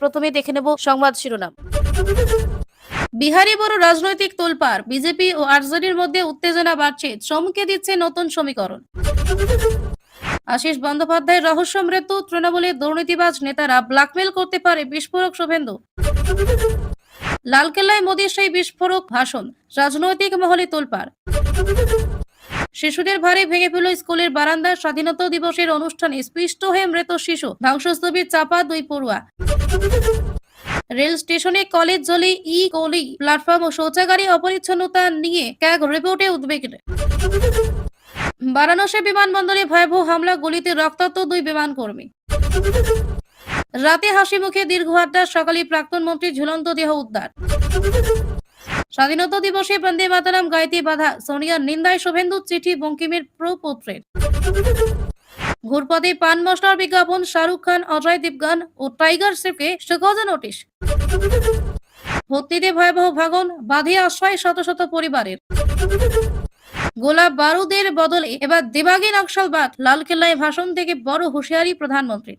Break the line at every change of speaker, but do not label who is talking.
প্রথমে দেখে নেব সংবাদ শিরোনাম। বিহারে বড় রাজনৈতিক তোলপাড়, বিজেপি ও আরজেডির মধ্যে উত্তেজনা বাড়ছে, চমকে দিচ্ছে নতুন সমীকরণ। আশিস বন্দ্যোপাধ্যায়ের রহস্য মৃত্যু, তৃণমূলের দুর্নীতিবাজ নেতারা ব্ল্যাকমেল করতে পারে বিস্ফোরক শুভেন্দু। লালকেল্লায় মোদীর সেই বিস্ফোরক ভাষণ, রাজনৈতিক মহলে তোলপাড়। শিশুদের ভারে ভেঙে ফেল স্কুলের বারান্দা, স্বাধীনতা দিবসের অনুষ্ঠানে স্পৃষ্ট হয়ে মৃত শিশু, ধ্বংসস্তূপে চাপা 2 পড়ুয়া। রেল স্টেশনে কলেজ জলে ই কোলি, প্ল্যাটফর্ম ও শৌচাগারে অপরিচ্ছন্নতা নিয়ে ক্যাগ রিপোর্টে উদ্বেগ। বারাণসী বিমানবন্দরে ভয়াবহ হামলা, গুলিতে রক্তাক্ত 2 বিমানকর্মী। রাতে হাসি মুখে দীর্ঘ আড্ডা, সকালে প্রাক্তন মন্ত্রীর ঝুলন্ত দেহ উদ্ধার। স্বাধীনতা দিবসে বন্দে মাতরম গাইতে বাধা, সোনিয়ার নিন্দায় শুভেন্দু চিঠি বঙ্কিমের প্রপৌত্রের। ঘুরপথে পান মশলার বিজ্ঞাপন, শাহরুখ খান, অজয় দেবগন ও টাইগার শ্রফকে সুখোজা নোটিশ। ভর্তিতে ভয়াবহ ভাঙন, বাঁধে আশ্রয় শত শত পরিবারের। গোলা বারুদের বদলে এবার দেবাগে নকশালবাদ, লালকেল্লায় ভাষণ থেকে বড় হুঁশিয়ারি প্রধানমন্ত্রী।